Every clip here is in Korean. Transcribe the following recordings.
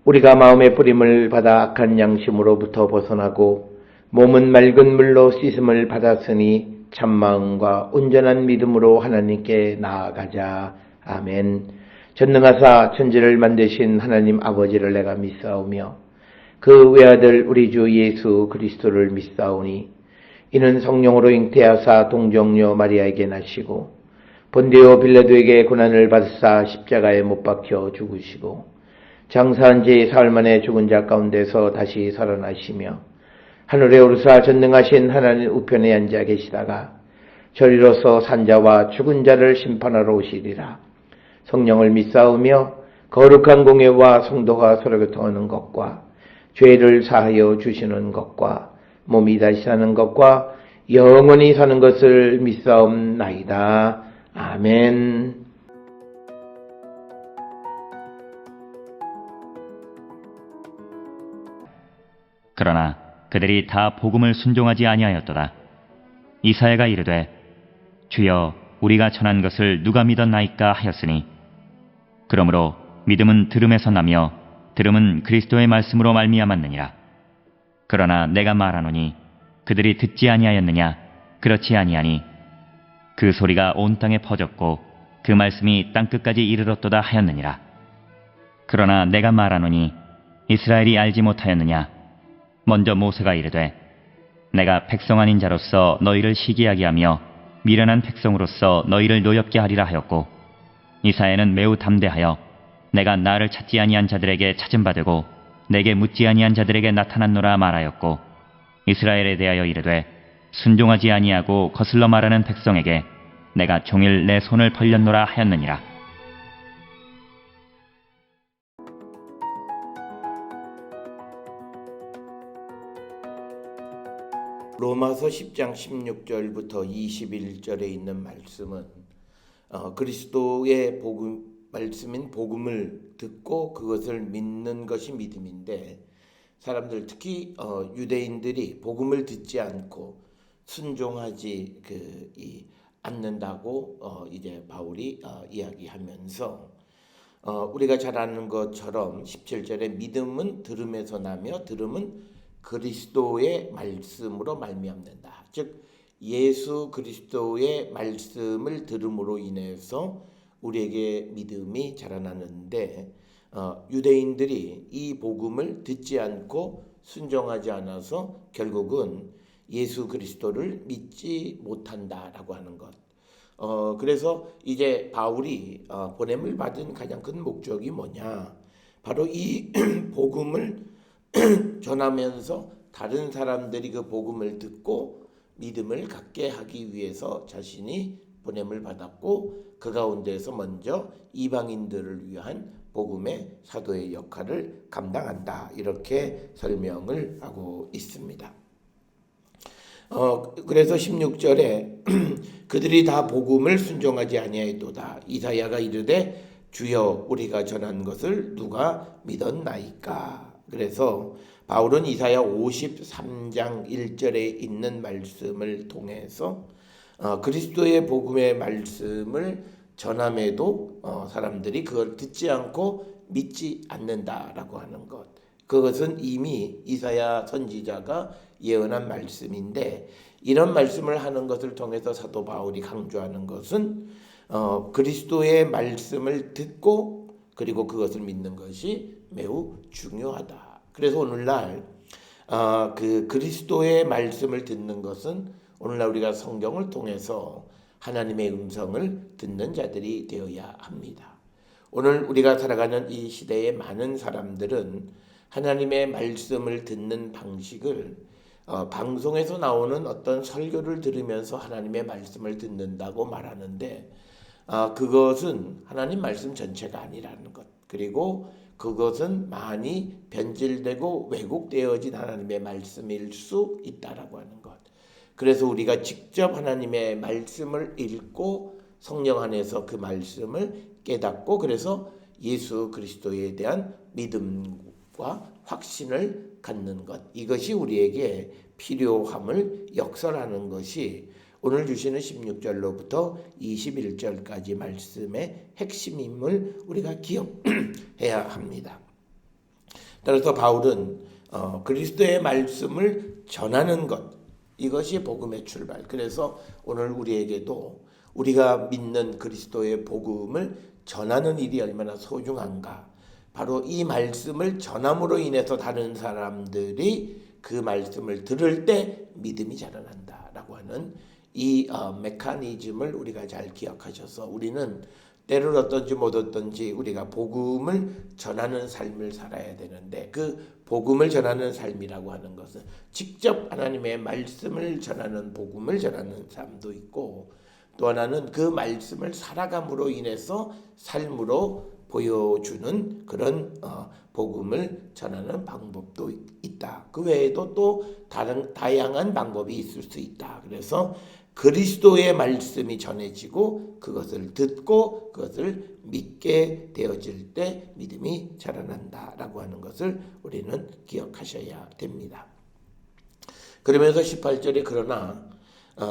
우리가 마음의 뿌림을 받아 악한 양심으로부터 벗어나고 몸은 맑은 물로 씻음을 받았으니 참마음과 온전한 믿음으로 하나님께 나아가자. 아멘. 전능하사 천지를 만드신 하나님 아버지를 내가 믿사오며 그 외아들 우리 주 예수 그리스도를 믿사오니 이는 성령으로 잉태하사 동정녀 마리아에게 나시고 본디오 빌라도에게 고난을 받으사 십자가에 못 박혀 죽으시고 장사한 지 사흘 만에 죽은 자 가운데서 다시 살아나시며 하늘에 오르사 전능하신 하나님 우편에 앉아 계시다가 저리로서 산자와 죽은 자를 심판하러 오시리라. 성령을 믿사오며 거룩한 공예와 성도가 서로 교통하는 것과 죄를 사하여 주시는 것과 몸이 다시 사는 것과 영원히 사는 것을 믿사옵나이다. 아멘. 그러나 그들이 다 복음을 순종하지 아니하였도다. 이사야가 이르되 주여 우리가 전한 것을 누가 믿었나이까 하였으니 그러므로 믿음은 들음에서 나며 들음은 그리스도의 말씀으로 말미암았느니라. 그러나 내가 말하노니 그들이 듣지 아니하였느냐? 그렇지 아니하니 그 소리가 온 땅에 퍼졌고 그 말씀이 땅끝까지 이르렀도다 하였느니라. 그러나 내가 말하노니 이스라엘이 알지 못하였느냐? 먼저 모세가 이르되 내가 백성 아닌 자로서 너희를 시기하게 하며 미련한 백성으로서 너희를 노엽게 하리라 하였고 이사야는 매우 담대하여 내가 나를 찾지 아니한 자들에게 찾음받으고 내게 묻지 아니한 자들에게 나타났노라 말하였고 이스라엘에 대하여 이르되 순종하지 아니하고 거슬러 말하는 백성에게 내가 종일 내 손을 벌렸노라 하였느니라. 로마서 10장 16절부터 21절에 있는 말씀은 그리스도의 말씀인 복음을 듣고 그것을 믿는 것이 믿음인데 사람들 특히 유대인들이 복음을 듣지 않고 순종하지 않는다고 이제 바울이 이야기하면서 우리가 잘 아는 것처럼 17절에 믿음은 들음에서 나며 들음은 그리스도의 말씀으로 말미암는다. 즉 예수 그리스도의 말씀을 들음으로 인해서 우리에게 믿음이 자라나는데 유대인들이 이 복음을 듣지 않고 순종하지 않아서 결국은 예수 그리스도를 믿지 못한다라고 하는 것. 그래서 이제 바울이 보냄을 받은 가장 큰 목적이 뭐냐? 바로 이 복음을 전하면서 다른 사람들이 그 복음을 듣고 믿음을 갖게 하기 위해서 자신이 보냄을 받았고 그 가운데서 먼저 이방인들을 위한 복음의 사도의 역할을 감당한다. 이렇게 설명을 하고 있습니다. 그래서 16절에 그들이 다 복음을 순종하지 아니하였도다. 이사야가 이르되 주여 우리가 전한 것을 누가 믿었나이까. 그래서 바울은 이사야 53장 1절에 있는 말씀을 통해서 그리스도의 복음의 말씀을 전함에도 사람들이 그걸 듣지 않고 믿지 않는다라고 하는 것. 그것은 이미 이사야 선지자가 예언한 말씀인데 이런 말씀을 하는 것을 통해서 사도 바울이 강조하는 것은 그리스도의 말씀을 듣고 그리고 그것을 믿는 것이 매우 중요하다. 그래서 오늘날 그 그리스도의 말씀을 듣는 것은 오늘날 우리가 성경을 통해서 하나님의 음성을 듣는 자들이 되어야 합니다. 오늘 우리가 살아가는 이 시대의 많은 사람들은 하나님의 말씀을 듣는 방식을 방송에서 나오는 어떤 설교를 들으면서 하나님의 말씀을 듣는다고 말하는데 그것은 하나님 말씀 전체가 아니라는 것. 그리고 그것은 많이 변질되고 왜곡되어진 하나님의 말씀일 수 있다라고 하는 것. 그래서 우리가 직접 하나님의 말씀을 읽고 성령 안에서 그 말씀을 깨닫고 그래서 예수 그리스도에 대한 믿음과 확신을 갖는 것. 이것이 우리에게 필요함을 역설하는 것이 오늘 주시는 16절로부터 21절까지 말씀의 핵심임을 우리가 기억해야 합니다. 따라서 바울은 그리스도의 말씀을 전하는 것, 이것이 복음의 출발. 그래서 오늘 우리에게도 우리가 믿는 그리스도의 복음을 전하는 일이 얼마나 소중한가. 바로 이 말씀을 전함으로 인해서 다른 사람들이 그 말씀을 들을 때 믿음이 자라난다라고 하는 이 메커니즘을 우리가 잘 기억하셔서 우리는 때를 얻든지 못 얻든지 우리가 복음을 전하는 삶을 살아야 되는데, 그 복음을 전하는 삶이라고 하는 것은 직접 하나님의 말씀을 전하는 복음을 전하는 삶도 있고, 또 하나는 그 말씀을 살아감으로 인해서 삶으로 보여주는 그런 복음을 전하는 방법도 있다. 그 외에도 또 다양한 방법이 있을 수 있다. 그래서 그리스도의 말씀이 전해지고 그것을 듣고 그것을 믿게 되어질 때 믿음이 자라난다라고 하는 것을 우리는 기억하셔야 됩니다. 그러면서 18절에 그러나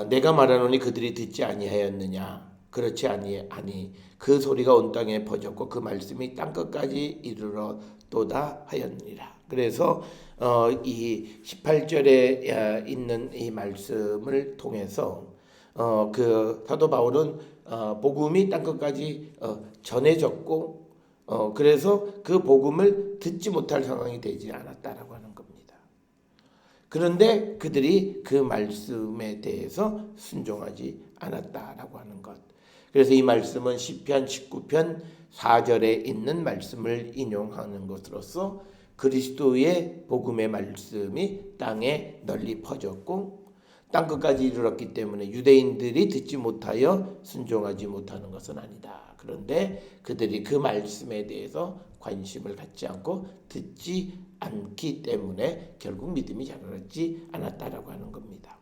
내가 말하노니 그들이 듣지 아니하였느냐. 그렇지 아니 그 소리가 온 땅에 퍼졌고 그 말씀이 땅끝까지 이르렀도다 하였느니라. 그래서 이 18절에 있는 이 말씀을 통해서 그 사도 바울은 복음이 땅끝까지 전해졌고 그래서 그 복음을 듣지 못할 상황이 되지 않았다라고 하는 겁니다. 그런데 그들이 그 말씀에 대해서 순종하지 않았다라고 하는 것. 그래서 이 말씀은 시편 19편 4절에 있는 말씀을 인용하는 것으로서 그리스도의 복음의 말씀이 땅에 널리 퍼졌고 땅끝까지 이르렀기 때문에 유대인들이 듣지 못하여 순종하지 못하는 것은 아니다. 그런데 그들이 그 말씀에 대해서 관심을 갖지 않고 듣지 않기 때문에 결국 믿음이 자라지 않았다라고 하는 겁니다.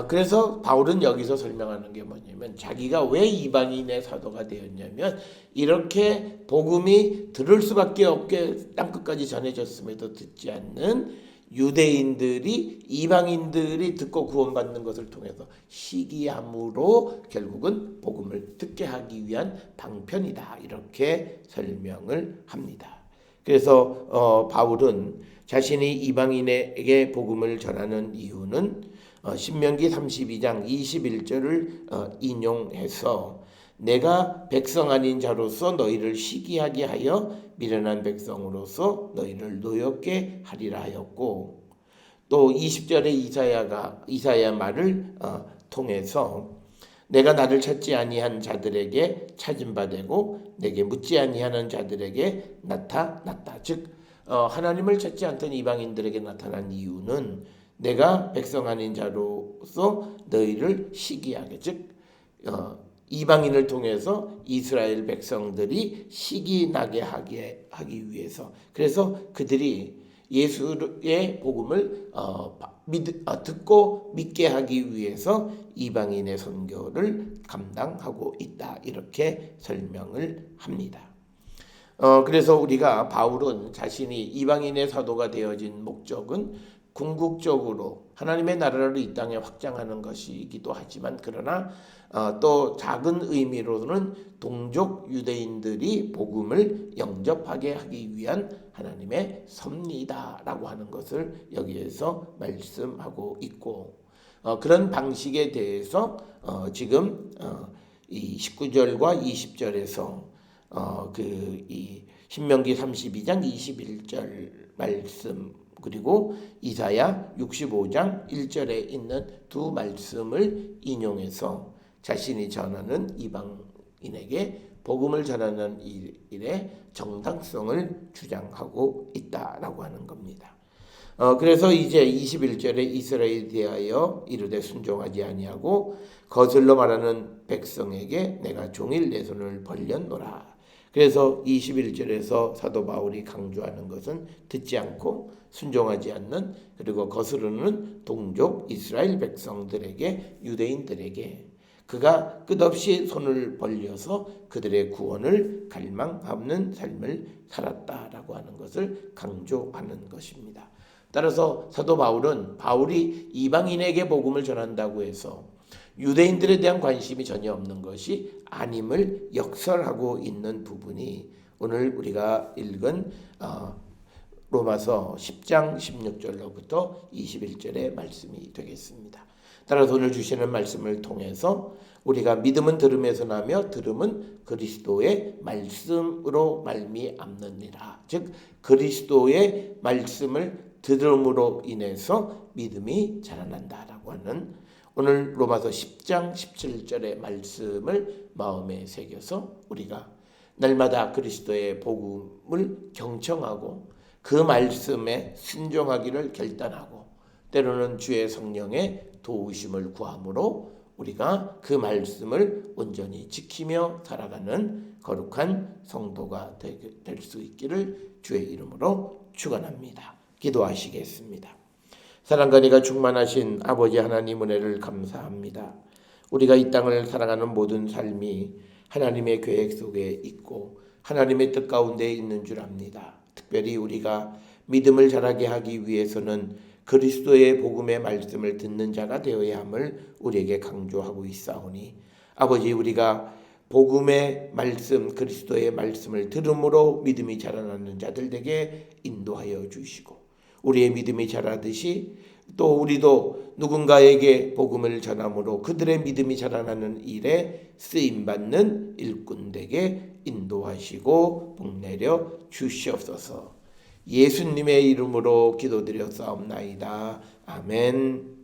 그래서 바울은 여기서 설명하는 게 뭐냐면 자기가 왜 이방인의 사도가 되었냐면 이렇게 복음이 들을 수밖에 없게 땅끝까지 전해졌음에도 듣지 않는 유대인들이 이방인들이 듣고 구원받는 것을 통해서 시기함으로 결국은 복음을 듣게 하기 위한 방편이다. 이렇게 설명을 합니다. 그래서 바울은 자신이 이방인에게 복음을 전하는 이유는 신명기 32장 21절을 인용해서 내가 백성 아닌 자로서 너희를 시기하게 하여 미련한 백성으로서 너희를 노엽게 하리라 하였고, 또 20절에 이사야 말을 통해서 내가 나를 찾지 아니한 자들에게 찾은 바 되고 내게 묻지 아니하는 자들에게 나타났다. 즉 하나님을 찾지 않던 이방인들에게 나타난 이유는 내가 백성 아닌 자로서 너희를 시기하게, 즉 이방인을 통해서 이스라엘 백성들이 시기나게 하기 위해서, 그래서 그들이 예수의 복음을 듣고 믿게 하기 위해서 이방인의 선교를 감당하고 있다. 이렇게 설명을 합니다. 그래서 우리가 바울은 자신이 이방인의 사도가 되어진 목적은 궁극적으로 하나님의 나라를 이 땅에 확장하는 것이기도 하지만, 그러나 또 작은 의미로는 동족 유대인들이 복음을 영접하게 하기 위한 하나님의 섭리다라고 하는 것을 여기에서 말씀하고 있고, 그런 방식에 대해서 지금 이 19절과 20절에서 이 신명기 32장 21절 말씀, 그리고 이사야 65장 1절에 있는 두 말씀을 인용해서 자신이 전하는 이방인에게 복음을 전하는 일의 정당성을 주장하고 있다라고 하는 겁니다. 그래서 이제 21절에 이스라엘에 대하여 이르되 순종하지 아니하고 거슬러 말하는 백성에게 내가 종일 내 손을 벌렸노라. 그래서 21절에서 사도 바울이 강조하는 것은 듣지 않고 순종하지 않는, 그리고 거스르는 동족 이스라엘 백성들에게, 유대인들에게 그가 끝없이 손을 벌려서 그들의 구원을 갈망하는 삶을 살았다라고 하는 것을 강조하는 것입니다. 따라서 사도 바울은 바울이 이방인에게 복음을 전한다고 해서 유대인들에 대한 관심이 전혀 없는 것이 아님을 역설하고 있는 부분이 오늘 우리가 읽은 로마서 10장 16절로부터 21절의 말씀이 되겠습니다. 따라서 오늘 주시는 말씀을 통해서 우리가 믿음은 들음에서 나며 들음은 그리스도의 말씀으로 말미암느니라. 즉 그리스도의 말씀을 들음으로 인해서 믿음이 자라난다라고 하는 오늘 로마서 10장 17절의 말씀을 마음에 새겨서 우리가 날마다 그리스도의 복음을 경청하고 그 말씀에 순종하기를 결단하고 때로는 주의 성령의 도우심을 구함으로 우리가 그 말씀을 온전히 지키며 살아가는 거룩한 성도가 될 수 있기를 주의 이름으로 축원합니다. 기도하시겠습니다. 사랑과 은혜가 충만하신 아버지 하나님 은혜를 감사합니다. 우리가 이 땅을 살아가는 모든 삶이 하나님의 계획 속에 있고 하나님의 뜻 가운데 있는 줄 압니다. 특별히 우리가 믿음을 자라게 하기 위해서는 그리스도의 복음의 말씀을 듣는 자가 되어야 함을 우리에게 강조하고 있사오니 아버지 우리가 복음의 말씀 그리스도의 말씀을 들음으로 믿음이 자라나는 자들에게 인도하여 주시고 우리의 믿음이 자라듯이 또 우리도 누군가에게 복음을 전함으로 그들의 믿음이 자라나는 일에 쓰임받는 일꾼되게 인도하시고 복내려 주시옵소서. 예수님의 이름으로 기도드렸사옵나이다. 아멘.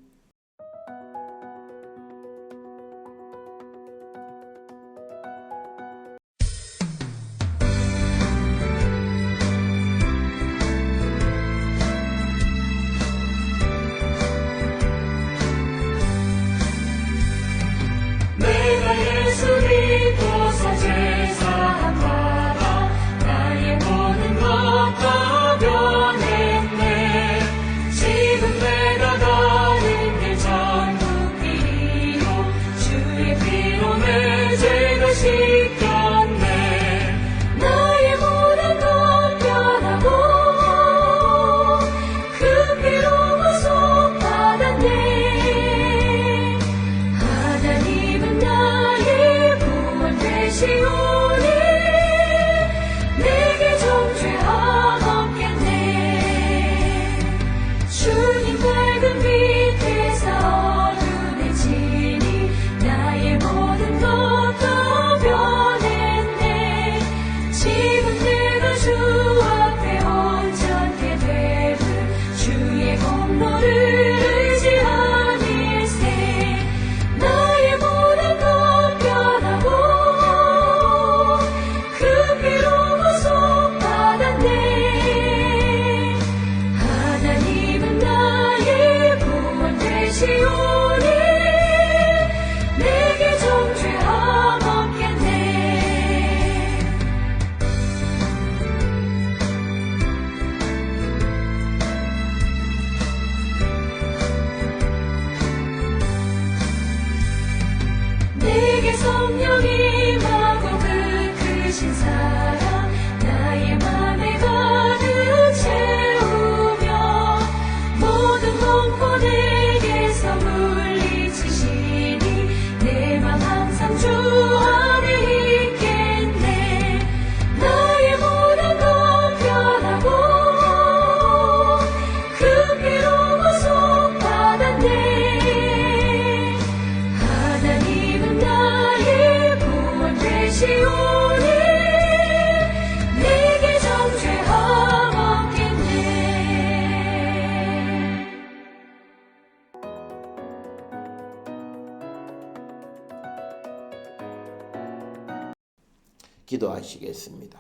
기도하시겠습니다.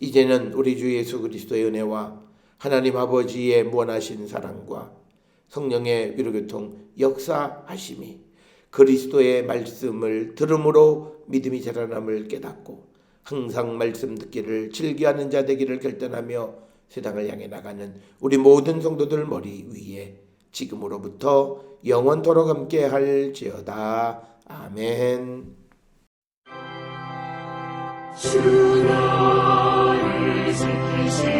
이제는 우리 주 예수 그리스도의 은혜와 하나님 아버지의 무한하신 사랑과 성령의 위로교통 역사하심이 그리스도의 말씀을 들음으로 믿음이 자라남을 깨닫고 항상 말씀 듣기를 즐겨하는 자 되기를 결단하며 세상을 향해 나가는 우리 모든 성도들 머리 위에 지금으로부터 영원토록 함께 할지어다. 아멘. 주 너를 지키시